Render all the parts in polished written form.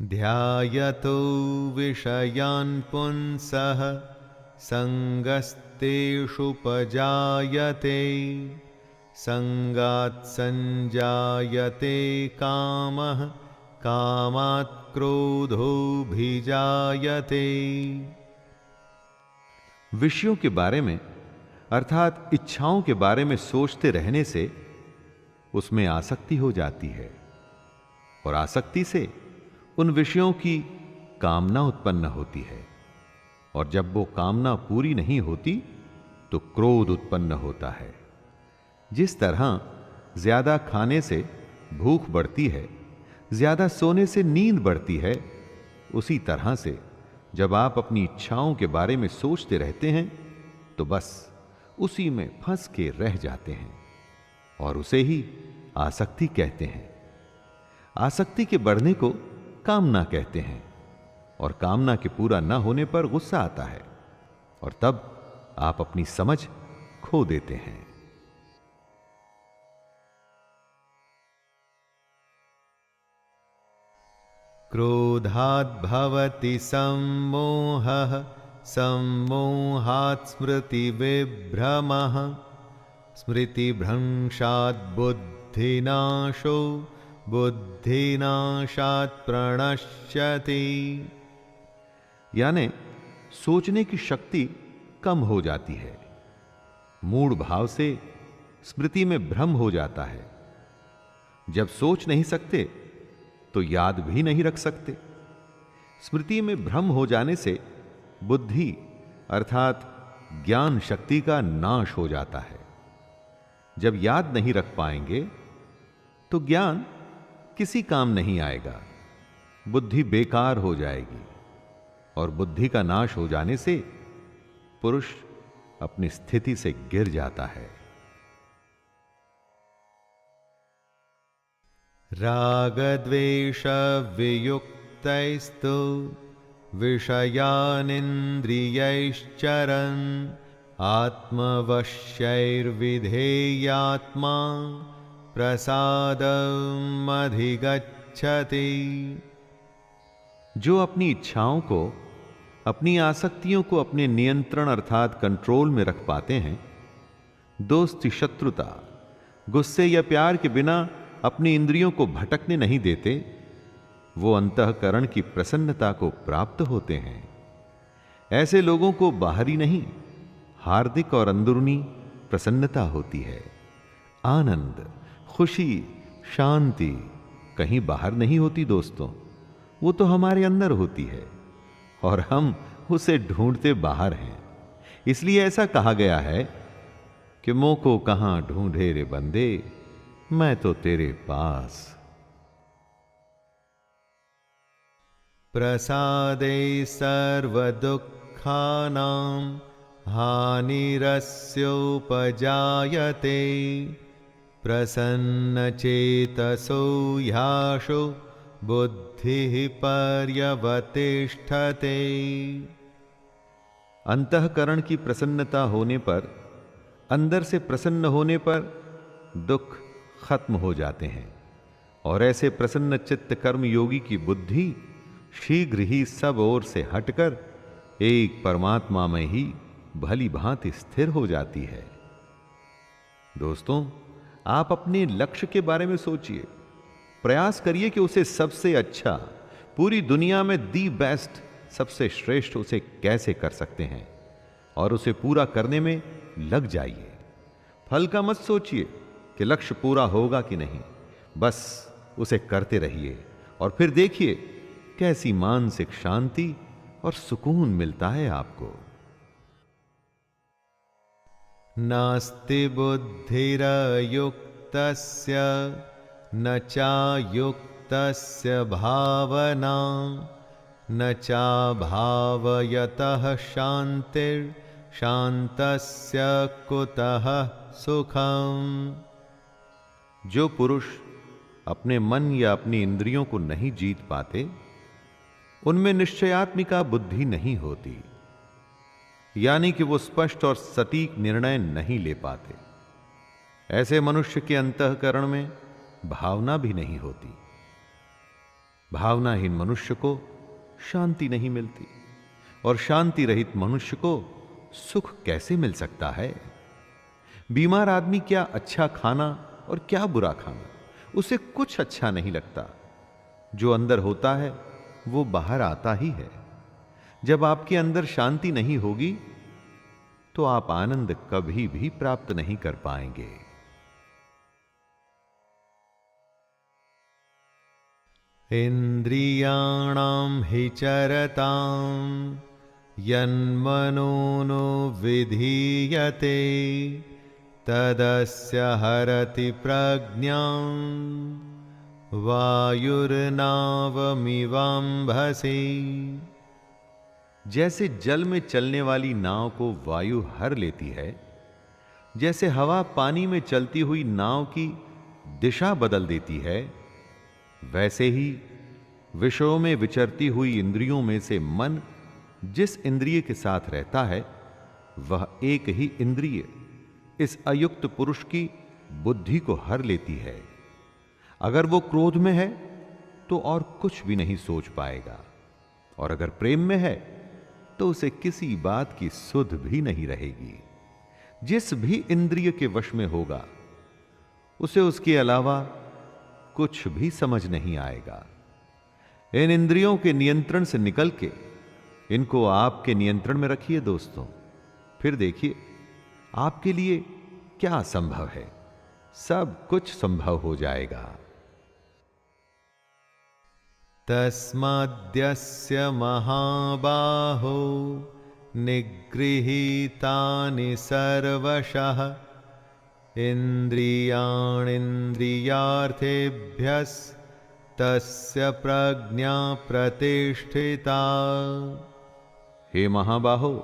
ध्यायतो विषयान् पुंसः संगस्तेषुपजायते संगात् संजायते कामः कामात् क्रोधोऽभिजायते। विषयों के बारे में अर्थात इच्छाओं के बारे में सोचते रहने से उसमें आसक्ति हो जाती है और आसक्ति से उन विषयों की कामना उत्पन्न होती है और जब वो कामना पूरी नहीं होती तो क्रोध उत्पन्न होता है। जिस तरह ज्यादा खाने से भूख बढ़ती है, ज्यादा सोने से नींद बढ़ती है, उसी तरह से जब आप अपनी इच्छाओं के बारे में सोचते रहते हैं तो बस उसी में फंस के रह जाते हैं और उसे ही आसक्ति कहते हैं। आसक्ति के बढ़ने को कामना कहते हैं और कामना के पूरा न होने पर गुस्सा आता है और तब आप अपनी समझ खो देते हैं। क्रोधात् भवति सम्मोहः सम्मोहात् स्मृतिविभ्रमः स्मृतिभ्रंशात् बुद्धिनाशो बुद्धिनाशात् प्रणश्यति। यानी सोचने की शक्ति कम हो जाती है, मूढ़ भाव से स्मृति में भ्रम हो जाता है। जब सोच नहीं सकते तो याद भी नहीं रख सकते। स्मृति में भ्रम हो जाने से बुद्धि अर्थात ज्ञान शक्ति का नाश हो जाता है। जब याद नहीं रख पाएंगे तो ज्ञान किसी काम नहीं आएगा, बुद्धि बेकार हो जाएगी और बुद्धि का नाश हो जाने से पुरुष अपनी स्थिति से गिर जाता है। रागद्वेष वियुक्तैस्तु विषयानिन्द्रियैश्चरन् आत्मवश्यैर्विधेयात्मा प्रसादमधिगच्छति। जो अपनी इच्छाओं को, अपनी आसक्तियों को अपने नियंत्रण अर्थात कंट्रोल में रख पाते हैं, दोस्ती शत्रुता गुस्से या प्यार के बिना अपनी इंद्रियों को भटकने नहीं देते, वो अंतःकरण की प्रसन्नता को प्राप्त होते हैं। ऐसे लोगों को बाहरी नहीं, हार्दिक और अंदरूनी प्रसन्नता होती है। आनंद, खुशी, शांति कहीं बाहर नहीं होती दोस्तों, वो तो हमारे अंदर होती है और हम उसे ढूंढते बाहर हैं। इसलिए ऐसा कहा गया है कि मोह को कहां ढूंढे रे बंदे, मैं तो तेरे पास। प्रसादे सर्वदुःखानां हानिरस्योपजायते प्रसन्नचेतसो ह्याशो बुद्धिः पर्यवतिष्ठते। अंतःकरण की प्रसन्नता होने पर, अंदर से प्रसन्न होने पर दुख खत्म हो जाते हैं और ऐसे प्रसन्न चित्त कर्म योगी की बुद्धि शीघ्र ही सब ओर से हटकर एक परमात्मा में ही भली भांति स्थिर हो जाती है। दोस्तों, आप अपने लक्ष्य के बारे में सोचिए, प्रयास करिए कि उसे सबसे अच्छा, पूरी दुनिया में दी बेस्ट, सबसे श्रेष्ठ उसे कैसे कर सकते हैं और उसे पूरा करने में लग जाइए। फल का मत सोचिए कि लक्ष्य पूरा होगा कि नहीं, बस उसे करते रहिए और फिर देखिए कैसी मानसिक शांति और सुकून मिलता है आपको। नास्ति बुद्धिरयुक्तस्य न चायुक्तस्य भावना न चाभावयतः शांतिर्शान्तस्य कुतः सुखम। जो पुरुष अपने मन या अपनी इंद्रियों को नहीं जीत पाते, उनमें निश्चयात्मिका बुद्धि नहीं होती, यानी कि वो स्पष्ट और सटीक निर्णय नहीं ले पाते। ऐसे मनुष्य के अंतःकरण में भावना भी नहीं होती। भावनाहीन मनुष्य को शांति नहीं मिलती, और शांति रहित मनुष्य को सुख कैसे मिल सकता है? बीमार आदमी क्या अच्छा खाना और क्या बुरा खाना, उसे कुछ अच्छा नहीं लगता। जो अंदर होता है वो बाहर आता ही है। जब आपके अंदर शांति नहीं होगी तो आप आनंद कभी भी प्राप्त नहीं कर पाएंगे। इंद्रियाणां हि चरतां यन्मनोनो विधीयते तदस्य हरति प्रज्ञां वायुर्नावमिवाम्भसि। जैसे जल में चलने वाली नाव को वायु हर लेती है, जैसे हवा पानी में चलती हुई नाव की दिशा बदल देती है, वैसे ही विषयों में विचरती हुई इंद्रियों में से मन जिस इंद्रिय के साथ रहता है वह एक ही इंद्रिय इस अयुक्त पुरुष की बुद्धि को हर लेती है। अगर वो क्रोध में है तो और कुछ भी नहीं सोच पाएगा, और अगर प्रेम में है तो उसे किसी बात की सुध भी नहीं रहेगी। जिस भी इंद्रिय के वश में होगा उसे उसके अलावा कुछ भी समझ नहीं आएगा। इन इंद्रियों के नियंत्रण से निकल के इनको आपके नियंत्रण में रखिए दोस्तों, फिर देखिए आपके लिए क्या संभव है। सब कुछ संभव हो जाएगा। तस्माद्यस्य महाबाहो निगृहीतानि सर्वशः इन्द्रियाणीन्द्रियार्थेभ्यस्तस्य प्रज्ञा प्रतिष्ठिता। हे महाबाहो,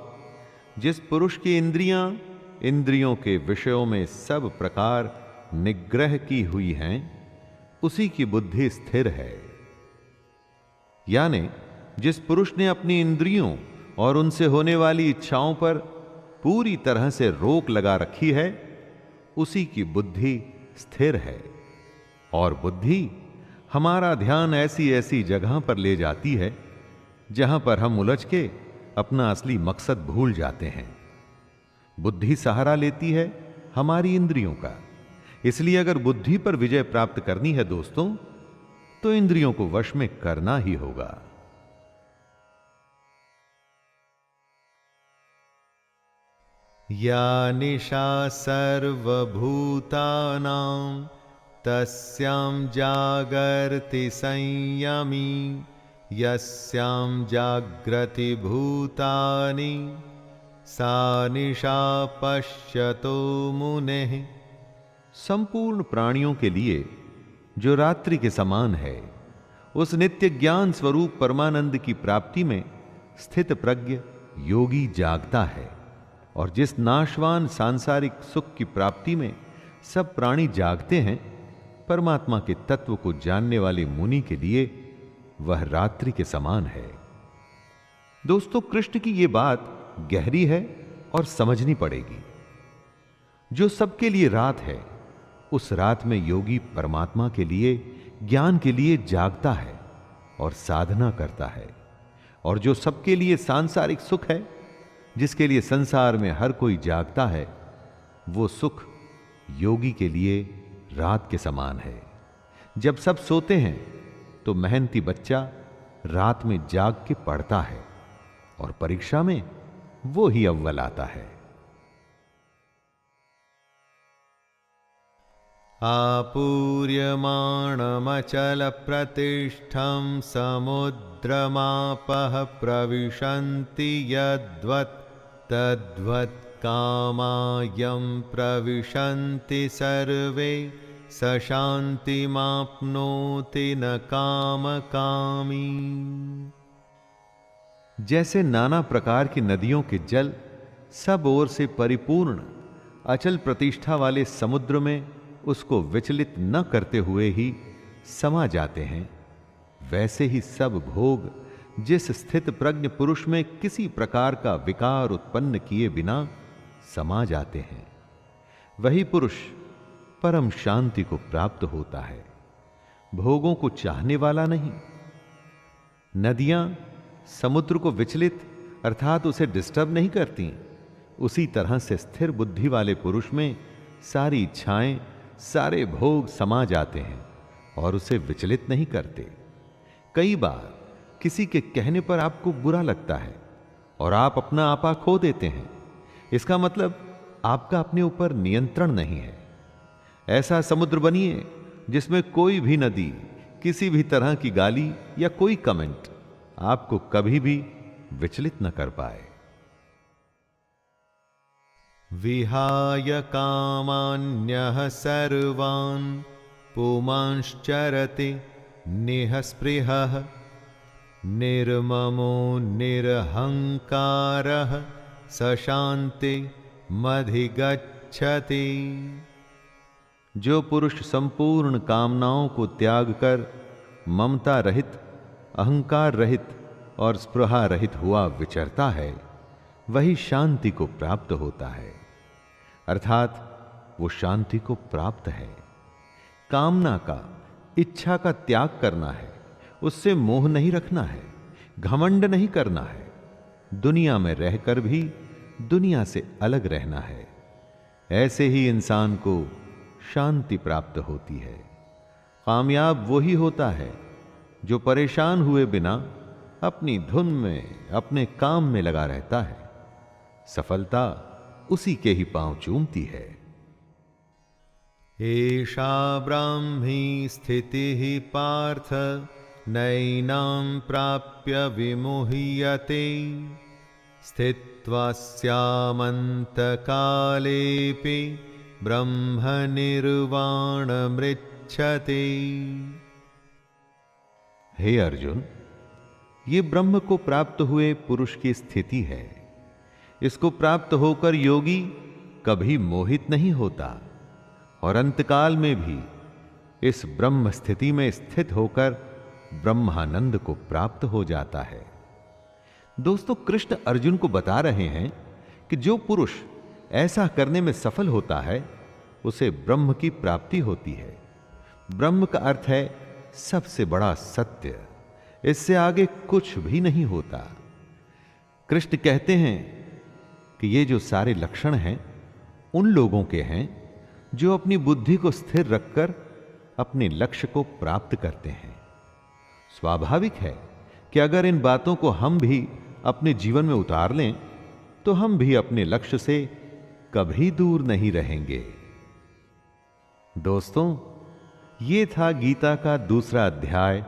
जिस पुरुष की इंद्रियां इंद्रियों के विषयों में सब प्रकार निग्रह की हुई हैं, उसी की बुद्धि स्थिर है। यानी जिस पुरुष ने अपनी इंद्रियों और उनसे होने वाली इच्छाओं पर पूरी तरह से रोक लगा रखी है, उसी की बुद्धि स्थिर है। और बुद्धि हमारा ध्यान ऐसी ऐसी जगह पर ले जाती है जहां पर हम उलझ के अपना असली मकसद भूल जाते हैं। बुद्धि सहारा लेती है हमारी इंद्रियों का। इसलिए अगर बुद्धि पर विजय प्राप्त करनी है दोस्तों, तो इंद्रियों को वश में करना ही होगा। या निशा सर्वभूतानां तस्यां जागर्ति संयमी यस्यां जाग्रति भूतानि सा निशा पश्यतो मुनेः। संपूर्ण प्राणियों के लिए जो रात्रि के समान है, उस नित्य ज्ञान स्वरूप परमानंद की प्राप्ति में स्थित प्रज्ञ योगी जागता है। और जिस नाशवान सांसारिक सुख की प्राप्ति में सब प्राणी जागते हैं, परमात्मा के तत्व को जानने वाले मुनि के लिए वह रात्रि के समान है। दोस्तों, कृष्ण की यह बात गहरी है और समझनी पड़ेगी। जो सबके लिए रात है, उस रात में योगी परमात्मा के लिए, ज्ञान के लिए जागता है और साधना करता है। और जो सबके लिए सांसारिक सुख है, जिसके लिए संसार में हर कोई जागता है, वो सुख योगी के लिए रात के समान है। जब सब सोते हैं तो मेहनती बच्चा रात में जाग के पढ़ता है और परीक्षा में वो ही अव्वल आता है। आपूर्यमाणमचल प्रतिष्ठं समुद्रमापः प्रविशन्ति यद्वत् तद्वत् कामायं प्रविशन्ति सर्वे स शान्तिमाप्नोति न कामकामी। जैसे नाना प्रकार की नदियों के जल सब ओर से परिपूर्ण अचल प्रतिष्ठा वाले समुद्र में उसको विचलित न करते हुए ही समा जाते हैं, वैसे ही सब भोग जिस स्थित प्रज्ञ पुरुष में किसी प्रकार का विकार उत्पन्न किए बिना समा जाते हैं, वही पुरुष परम शांति को प्राप्त होता है। भोगों को चाहने वाला नहीं, नदियां समुद्र को विचलित अर्थात उसे डिस्टर्ब नहीं करती, उसी तरह से स्थिर बुद्धि वाले पुरुष में सारी इच्छाएं, सारे भोग समा जाते हैं और उसे विचलित नहीं करते। कई बार किसी के कहने पर आपको बुरा लगता है और आप अपना आपा खो देते हैं। इसका मतलब आपका अपने ऊपर नियंत्रण नहीं है। ऐसा समुद्र बनिए जिसमें कोई भी नदी, किसी भी तरह की गाली या कोई कमेंट आपको कभी भी विचलित न कर पाए। विहाय कामान्यः सर्वान् पुमांश्चरति निःस्पृहः निर्ममो निरहंकारः स शान्तिमधिगच्छति। जो पुरुष संपूर्ण कामनाओं को त्याग कर ममता रहित, अहंकार रहित और स्पृहा रहित हुआ विचरता है, वही शांति को प्राप्त होता है, अर्थात वो शांति को प्राप्त है। कामना का, इच्छा का त्याग करना है, उससे मोह नहीं रखना है, घमंड नहीं करना है, दुनिया में रहकर भी दुनिया से अलग रहना है। ऐसे ही इंसान को शांति प्राप्त होती है। कामयाब वही होता है जो परेशान हुए बिना अपनी धुन में, अपने काम में लगा रहता है। सफलता उसी के ही पांव चूमती है। एषा ब्राह्मी स्थितिः पार्थ नैनां प्राप्य विमुह्यते स्थित्वा स्यामन्तकालेऽपि ब्रह्मनिर्वाणमृच्छते। हे अर्जुन, ये ब्रह्म को प्राप्त हुए पुरुष की स्थिति है। इसको प्राप्त होकर योगी कभी मोहित नहीं होता और अंतकाल में भी इस ब्रह्म स्थिति में स्थित होकर ब्रह्मानंद को प्राप्त हो जाता है। दोस्तों, कृष्ण अर्जुन को बता रहे हैं कि जो पुरुष ऐसा करने में सफल होता है उसे ब्रह्म की प्राप्ति होती है। ब्रह्म का अर्थ है सबसे बड़ा सत्य, इससे आगे कुछ भी नहीं होता। कृष्ण कहते हैं कि ये जो सारे लक्षण हैं उन लोगों के हैं जो अपनी बुद्धि को स्थिर रखकर अपने लक्ष्य को प्राप्त करते हैं। स्वाभाविक है कि अगर इन बातों को हम भी अपने जीवन में उतार लें तो हम भी अपने लक्ष्य से कभी दूर नहीं रहेंगे। दोस्तों, ये था गीता का दूसरा अध्याय,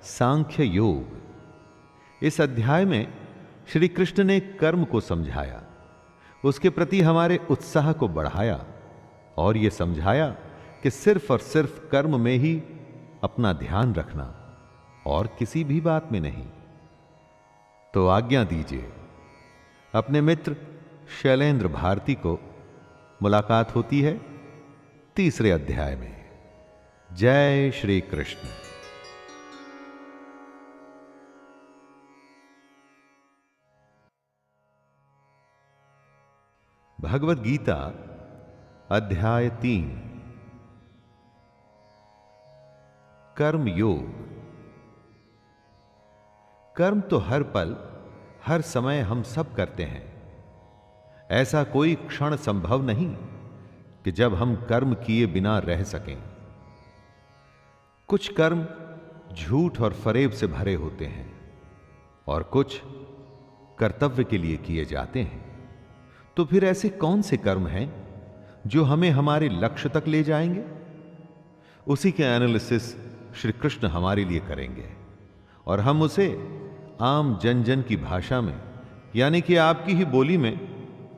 सांख्य योग। इस अध्याय में श्री कृष्ण ने कर्म को समझाया, उसके प्रति हमारे उत्साह को बढ़ाया और यह समझाया कि सिर्फ और सिर्फ कर्म में ही अपना ध्यान रखना और किसी भी बात में नहीं। तो आज्ञा दीजिए, अपने मित्र शैलेंद्र भारती को मुलाकात होती है तीसरे अध्याय में। जय श्री कृष्ण। भगवत गीता अध्याय 3, कर्म योग। कर्म तो हर पल, हर समय हम सब करते हैं। ऐसा कोई क्षण संभव नहीं कि जब हम कर्म किए बिना रह सकें। कुछ कर्म झूठ और फरेब से भरे होते हैं और कुछ कर्तव्य के लिए किए जाते हैं। तो फिर ऐसे कौन से कर्म हैं जो हमें हमारे लक्ष्य तक ले जाएंगे? उसी के एनालिसिस श्री कृष्ण हमारे लिए करेंगे और हम उसे आम जन जन की भाषा में, यानी कि आपकी ही बोली में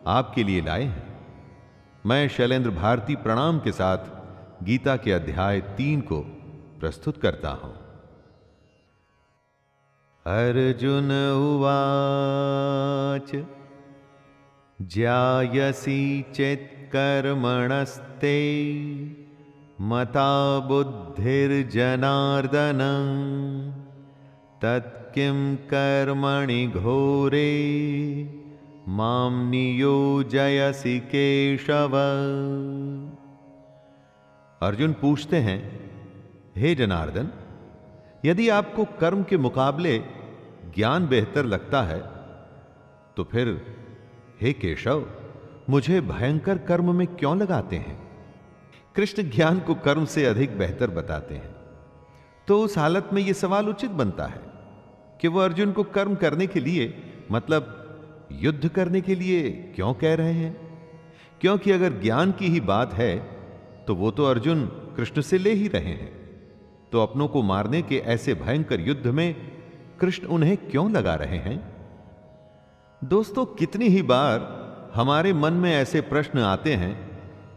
आपके लिए लाए हैं। मैं शैलेंद्र भारती प्रणाम के साथ गीता के अध्याय 3 को प्रस्तुत करता हूं। अर्जुन उवाच ज्यायसि चेत्कर्मणस्ते मता बुद्धिर्जनार्दन तत्किं कर्मणि घोरे मां नियोजयसि केशव। अर्जुन पूछते हैं, हे जनार्दन, यदि आपको कर्म के मुकाबले ज्ञान बेहतर लगता है, तो फिर हे केशव, मुझे भयंकर कर्म में क्यों लगाते हैं? कृष्ण ज्ञान को कर्म से अधिक बेहतर बताते हैं। तो उस हालत में यह सवाल उचित बनता है कि वो अर्जुन को कर्म करने के लिए, मतलब युद्ध करने के लिए क्यों कह रहे हैं? क्योंकि अगर ज्ञान की ही बात है तो वो तो अर्जुन कृष्ण से ले ही रहे हैं। तो अपनों को मारने के ऐसे भयंकर युद्ध में कृष्ण उन्हें क्यों लगा रहे हैं? दोस्तों, कितनी ही बार हमारे मन में ऐसे प्रश्न आते हैं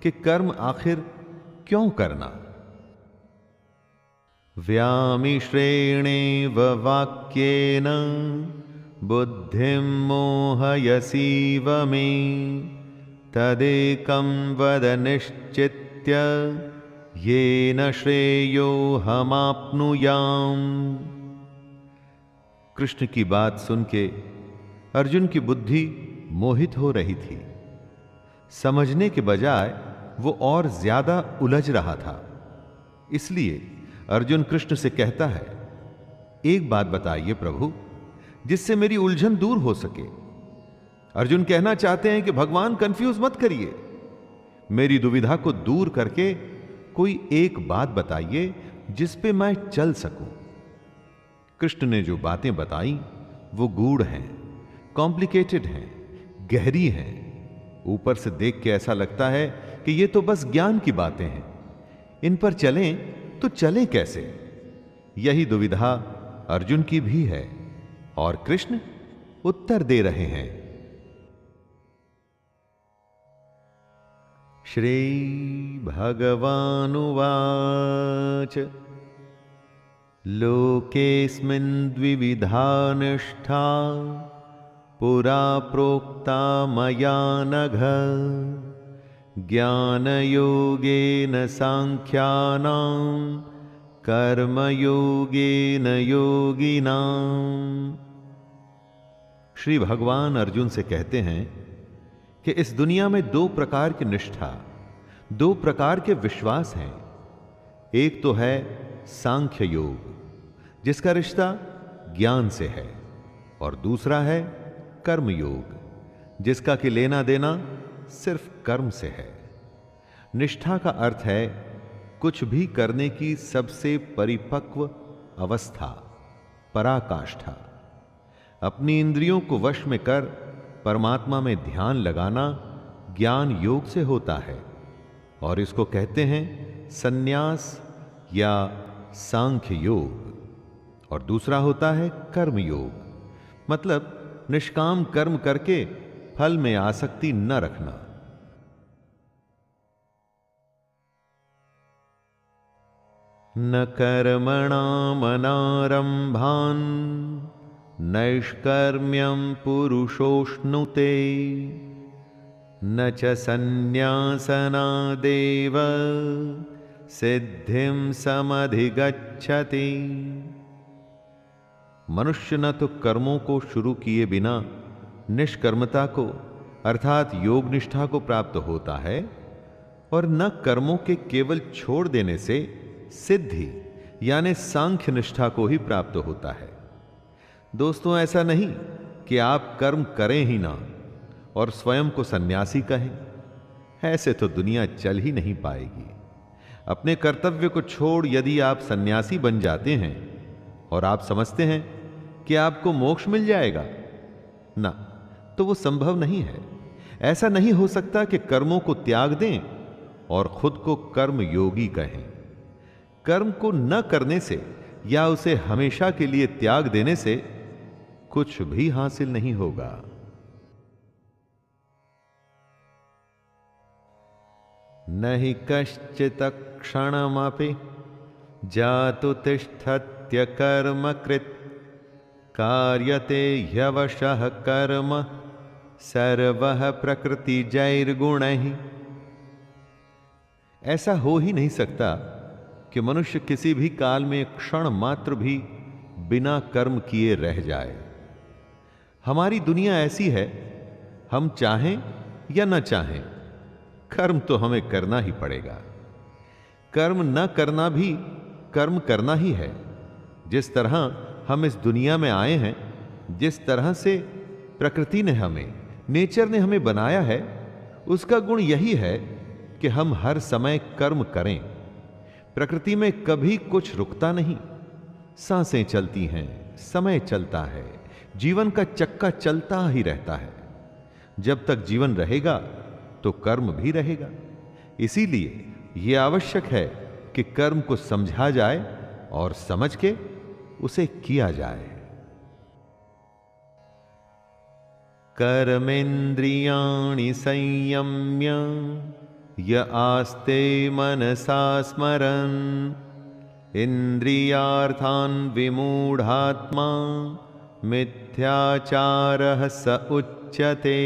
कि कर्म आखिर क्यों करना? व्यामिश्रेणेव वाक्येन बुद्धिं मोहयसीव मे तदेकं वद निश्चित्य येन श्रेयो हमाप्नुयाम। कृष्ण की बात सुन के अर्जुन की बुद्धि मोहित हो रही थी। समझने के बजाय वो और ज्यादा उलझ रहा था। इसलिए अर्जुन कृष्ण से कहता है, एक बात बताइए प्रभु, जिससे मेरी उलझन दूर हो सके। अर्जुन कहना चाहते हैं कि भगवान कंफ्यूज मत करिए, मेरी दुविधा को दूर करके कोई एक बात बताइए जिस पे मैं चल सकूं। कृष्ण ने जो बातें बताई वो गूढ़ हैं, कॉम्प्लिकेटेड हैं, गहरी हैं। ऊपर से देख के ऐसा लगता है कि ये तो बस ज्ञान की बातें हैं, इन पर चलें तो चलें कैसे? यही दुविधा अर्जुन की भी है और कृष्ण उत्तर दे रहे हैं। श्री भगवानुवाच लोकेस्मिन् द्विविधा निष्ठा पुरा प्रोक्ता मया नघ ज्ञानयोगेन सांख्यानां कर्मयोगेन योगिनां। श्री भगवान अर्जुन से कहते हैं कि इस दुनिया में दो प्रकार की निष्ठा, दो प्रकार के विश्वास हैं। एक तो है सांख्य योग, जिसका रिश्ता ज्ञान से है, और दूसरा है कर्म योग, जिसका कि लेना देना सिर्फ कर्म से है। निष्ठा का अर्थ है कुछ भी करने की सबसे परिपक्व अवस्था, पराकाष्ठा। अपनी इंद्रियों को वश में कर परमात्मा में ध्यान लगाना ज्ञान योग से होता है, और इसको कहते हैं संन्यास या सांख्य योग। और दूसरा होता है कर्म योग, मतलब निष्काम कर्म करके फल में आसक्ति न रखना। न कर्मणामनारंभान् नैष्कर्म्यं पुरुषोष्णुते न च संन्यासनादेव सिद्धिं समधिगच्छति। मनुष्य न तो कर्मों को शुरू किए बिना निष्कर्मता को अर्थात योग निष्ठा को प्राप्त होता है, और न कर्मों के केवल छोड़ देने से सिद्धि यानी सांख्य निष्ठा को ही प्राप्त होता है। दोस्तों, ऐसा नहीं कि आप कर्म करें ही ना और स्वयं को सन्यासी कहें। ऐसे तो दुनिया चल ही नहीं पाएगी। अपने कर्तव्य को छोड़ यदि आप सन्यासी बन जाते हैं और आप समझते हैं कि आपको मोक्ष मिल जाएगा, ना, तो वो संभव नहीं है। ऐसा नहीं हो सकता कि कर्मों को त्याग दें और खुद को कर्म योगी कहें। कर्म को न करने से या उसे हमेशा के लिए त्याग देने से कुछ भी हासिल नहीं होगा। नहि कश्चित् क्षणमपि जातु तिष्ठत्य कर्मकृत् कार्यते ह्यवशः कर्म सर्वः प्रकृतिजैर्गुणैः। ऐसा हो ही नहीं सकता कि मनुष्य किसी भी काल में क्षण मात्र भी बिना कर्म किए रह जाए। हमारी दुनिया ऐसी है, हम चाहें या न चाहें कर्म तो हमें करना ही पड़ेगा। कर्म न करना भी कर्म करना ही है। जिस तरह हम इस दुनिया में आए हैं जिस तरह से प्रकृति ने हमें, नेचर ने हमें बनाया है, उसका गुण यही है कि हम हर समय कर्म करें। प्रकृति में कभी कुछ रुकता नहीं, सांसें चलती हैं, समय चलता है, जीवन का चक्का चलता ही रहता है। जब तक जीवन रहेगा तो कर्म भी रहेगा। इसीलिए यह आवश्यक है कि कर्म को समझा जाए और समझ के उसे किया जाए। कर्मेन्द्रियाणि संयम्य य आस्ते मनसा स्मरन् इंद्रियार्थान् विमूढ़ात्मा मिथ्याचारः स उच्यते।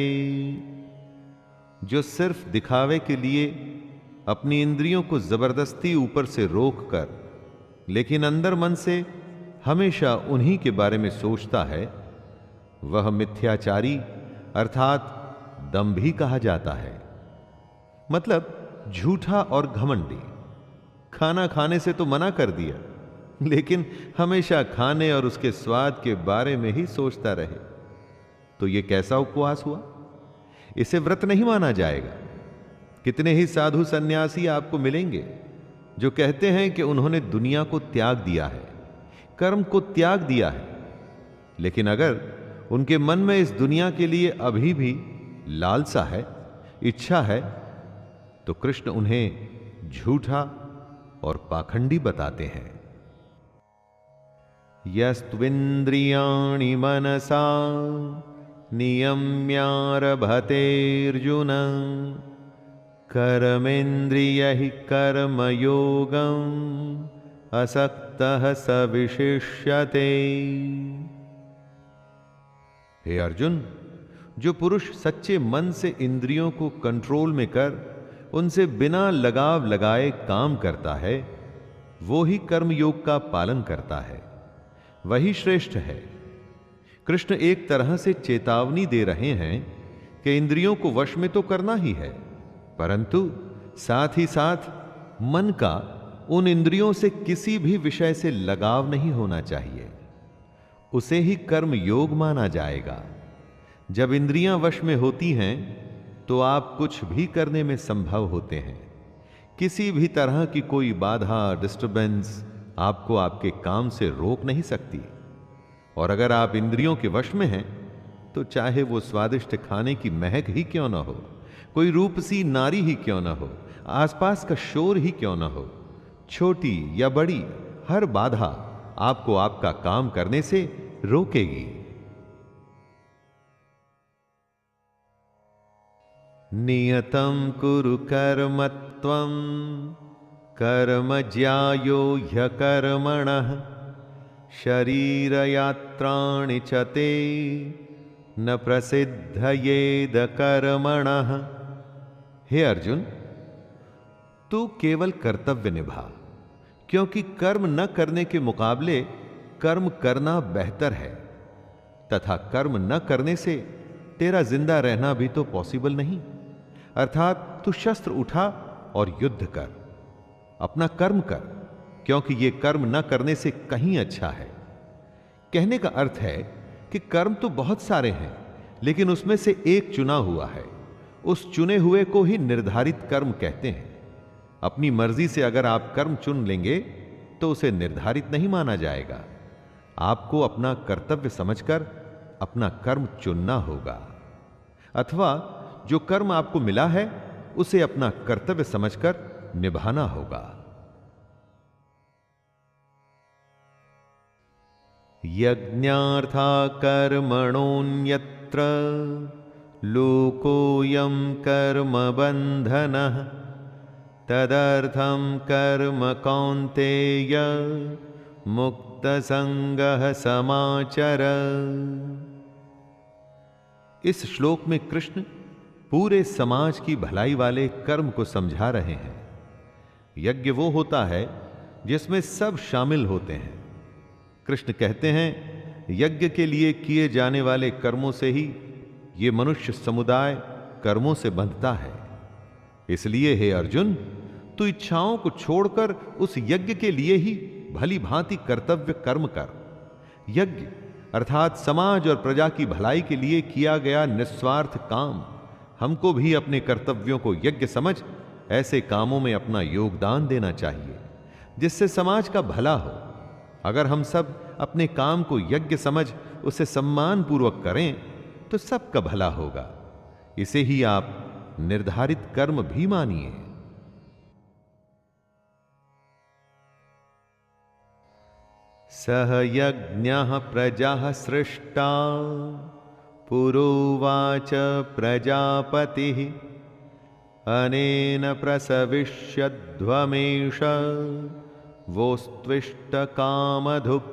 जो सिर्फ दिखावे के लिए अपनी इंद्रियों को जबरदस्ती ऊपर से रोककर, लेकिन अंदर मन से हमेशा उन्हीं के बारे में सोचता है, वह मिथ्याचारी अर्थात दंभी कहा जाता है। मतलब झूठा और घमंडी। खाना खाने से तो मना कर दिया, लेकिन हमेशा खाने और उसके स्वाद के बारे में ही सोचता रहे, तो यह कैसा उपवास हुआ? इसे व्रत नहीं माना जाएगा। कितने ही साधु सन्यासी आपको मिलेंगे जो कहते हैं कि उन्होंने दुनिया को त्याग दिया है, कर्म को त्याग दिया है, लेकिन अगर उनके मन में इस दुनिया के लिए अभी भी लालसा है, इच्छा है, तो कृष्ण उन्हें झूठा और पाखंडी बताते हैं। यस्त्विन्द्रियाणि मनसा नियम्यारभतेऽर्जुन कर्मेन्द्रियैः कर्मयोगम् असक्तः स विशिष्यते। हे अर्जुन, जो पुरुष सच्चे मन से इंद्रियों को कंट्रोल में कर उनसे बिना लगाव लगाए काम करता है, वो ही कर्मयोग का पालन करता है, वही श्रेष्ठ है। कृष्ण एक तरह से चेतावनी दे रहे हैं कि इंद्रियों को वश में तो करना ही है, परंतु साथ ही साथ मन का उन इंद्रियों से किसी भी विषय से लगाव नहीं होना चाहिए। उसे ही कर्म योग माना जाएगा। जब इंद्रियां वश में होती हैं तो आप कुछ भी करने में संभव होते हैं। किसी भी तरह की कोई बाधा, डिस्टरबेंस आपको आपके काम से रोक नहीं सकती। और अगर आप इंद्रियों के वश में हैं तो चाहे वो स्वादिष्ट खाने की महक ही क्यों ना हो, कोई रूपसी नारी ही क्यों ना हो, आसपास का शोर ही क्यों ना हो, छोटी या बड़ी हर बाधा आपको आपका काम करने से रोकेगी। नियतं कुरु कर्म त्वं कर्म ज्यायो ह्यकर्मणः शरीरयात्राणि च ते न प्रसिद्धयेद कर्मणः। हे अर्जुन, तू केवल कर्तव्य निभा, क्योंकि कर्म न करने के मुकाबले कर्म करना बेहतर है, तथा कर्म न करने से तेरा जिंदा रहना भी तो पॉसिबल नहीं। अर्थात तू शस्त्र उठा और युद्ध कर, अपना कर्म कर, क्योंकि यह कर्म न करने से कहीं अच्छा है। कहने का अर्थ है कि कर्म तो बहुत सारे हैं, लेकिन उसमें से एक चुना हुआ है। उस चुने हुए को ही निर्धारित कर्म कहते हैं। अपनी मर्जी से अगर आप कर्म चुन लेंगे तो उसे निर्धारित नहीं माना जाएगा। आपको अपना कर्तव्य समझकर अपना कर्म चुनना होगा, अथवा जो कर्म आपको मिला है उसे अपना कर्तव्य समझकर निभाना होगा। यज्ञार्था कर्मणोऽन्यत्र लोकोऽयं कर्म बन्धनः तदर्थं कर्म कौन्तेय मुक्तसंगः समाचर। इस श्लोक में कृष्ण पूरे समाज की भलाई वाले कर्म को समझा रहे हैं। यज्ञ वो होता है जिसमें सब शामिल होते हैं। कृष्ण कहते हैं, यज्ञ के लिए किए जाने वाले कर्मों से ही ये मनुष्य समुदाय कर्मों से बंधता है। इसलिए हे अर्जुन, तू इच्छाओं को छोड़कर उस यज्ञ के लिए ही भली भांति कर्तव्य कर्म कर। यज्ञ अर्थात समाज और प्रजा की भलाई के लिए किया गया निस्वार्थ काम, हमको भी अपने कर्तव्यों को यज्ञ समझ ऐसे कामों में अपना योगदान देना चाहिए जिससे समाज का भला हो। अगर हम सब अपने काम को यज्ञ समझ उसे सम्मान पूर्वक करें तो सबका भला होगा। इसे ही आप निर्धारित कर्म भी मानिए। सह यज्ञः प्रजा सृष्टा पुरोवाच प्रजापतिः अनेन प्रसविष्यध्वमेष वोस्त्विष्ट कामधुक्।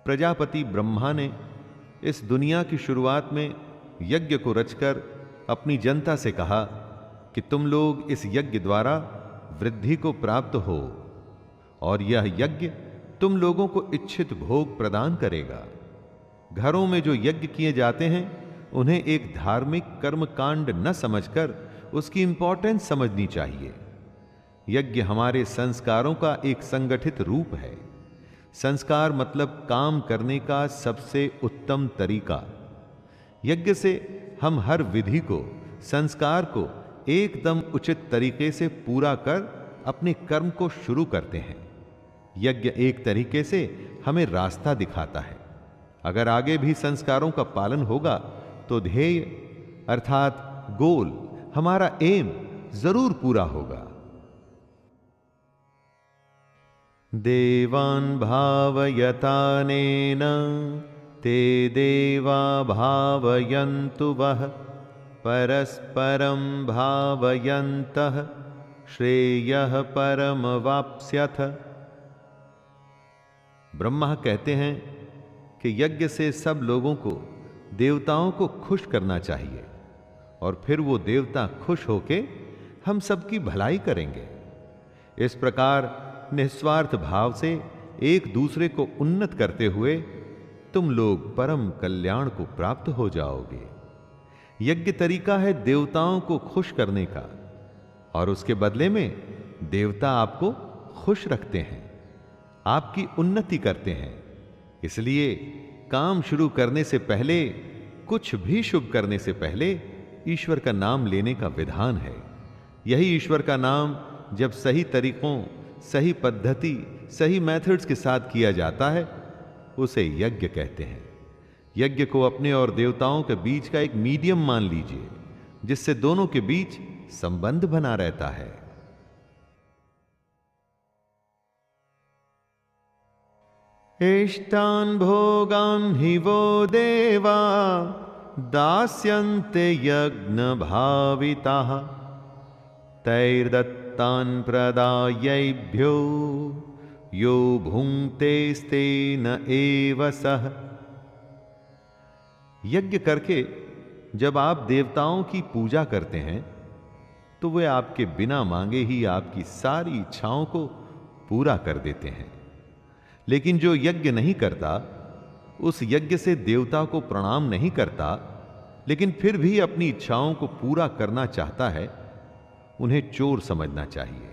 प्रजापति ब्रह्मा ने इस दुनिया की शुरुआत में यज्ञ को रचकर अपनी जनता से कहा कि तुम लोग इस यज्ञ द्वारा वृद्धि को प्राप्त हो और यह यज्ञ तुम लोगों को इच्छित भोग प्रदान करेगा। घरों में जो यज्ञ किए जाते हैं उन्हें एक धार्मिक कर्म कांड न समझकर उसकी इंपॉर्टेंस समझनी चाहिए। यज्ञ हमारे संस्कारों का एक संगठित रूप है। संस्कार मतलब काम करने का सबसे उत्तम तरीका। यज्ञ से हम हर विधि को, संस्कार को एकदम उचित तरीके से पूरा कर अपने कर्म को शुरू करते हैं। यज्ञ एक तरीके से हमें रास्ता दिखाता है। अगर आगे भी संस्कारों का पालन होगा तो ध्येय अर्थात गोल, हमारा एम जरूर पूरा होगा। देवान् भावयतानेन ते देवा भावयन्तु वः परस्परं भावयन्तः श्रेयः परमवाप्स्यथ। ब्रह्मा कहते हैं कि यज्ञ से सब लोगों को, देवताओं को खुश करना चाहिए और फिर वो देवता खुश होके हम सबकी भलाई करेंगे। इस प्रकार निस्वार्थ भाव से एक दूसरे को उन्नत करते हुए तुम लोग परम कल्याण को प्राप्त हो जाओगे। यज्ञ तरीका है देवताओं को खुश करने का और उसके बदले में देवता आपको खुश रखते हैं, आपकी उन्नति करते हैं। इसलिए काम शुरू करने से पहले, कुछ भी शुभ करने से पहले ईश्वर का नाम लेने का विधान है। यही ईश्वर का नाम जब सही तरीकों, सही पद्धति, सही मेथड्स के साथ किया जाता है उसे यज्ञ कहते हैं। यज्ञ को अपने और देवताओं के बीच का एक मीडियम मान लीजिए जिससे दोनों के बीच संबंध बना रहता है। इष्टान् भोगान् हि वो देवा दास्यन्ते यज्ञ भाविताः तैर्दत्तान् प्रदायैभ्यो यो भुङ्क्तेस्तेन एव सः। यज्ञ करके जब आप देवताओं की पूजा करते हैं तो वे आपके बिना मांगे ही आपकी सारी इच्छाओं को पूरा कर देते हैं। लेकिन जो यज्ञ नहीं करता, उस यज्ञ से देवता को प्रणाम नहीं करता, लेकिन फिर भी अपनी इच्छाओं को पूरा करना चाहता है, उन्हें चोर समझना चाहिए।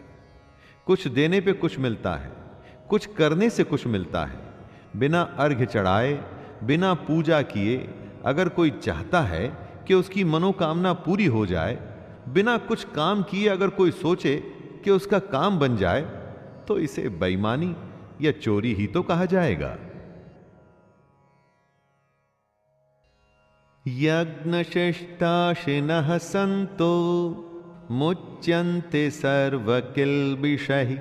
कुछ देने पे कुछ मिलता है, कुछ करने से कुछ मिलता है। बिना अर्घ्य चढ़ाए, बिना पूजा किए अगर कोई चाहता है कि उसकी मनोकामना पूरी हो जाए, बिना कुछ काम किए अगर कोई सोचे कि उसका काम बन जाए, तो इसे बेईमानी या चोरी ही तो कहा जाएगा। यज्ञशिष्टाशिनः सन्तो मुच्यन्ते सर्वकिल्बिषैः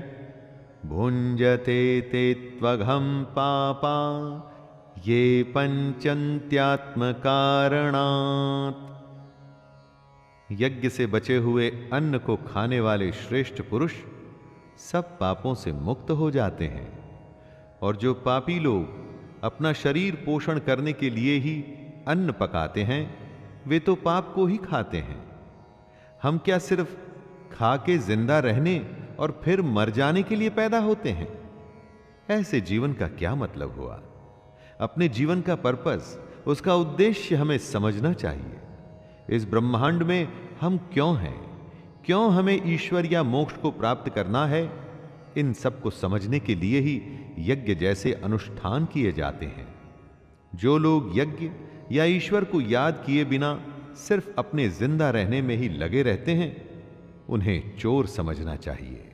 भुञ्जते ते त्वघं पापा ये पंचन्त्यात्मकारणात्। यज्ञ से बचे हुए अन्न को खाने वाले श्रेष्ठ पुरुष सब पापों से मुक्त हो जाते हैं, और जो पापी लोग अपना शरीर पोषण करने के लिए ही अन्न पकाते हैं, वे तो पाप को ही खाते हैं। हम क्या सिर्फ खा के जिंदा रहने और फिर मर जाने के लिए पैदा होते हैं? ऐसे जीवन का क्या मतलब हुआ? अपने जीवन का पर्पस, उसका उद्देश्य हमें समझना चाहिए। इस ब्रह्मांड में हम क्यों हैं, क्यों हमें ईश्वर या मोक्ष को प्राप्त करना है, इन सब को समझने के लिए ही यज्ञ जैसे अनुष्ठान किए जाते हैं। जो लोग यज्ञ या ईश्वर को याद किए बिना सिर्फ अपने जिंदा रहने में ही लगे रहते हैं, उन्हें चोर समझना चाहिए।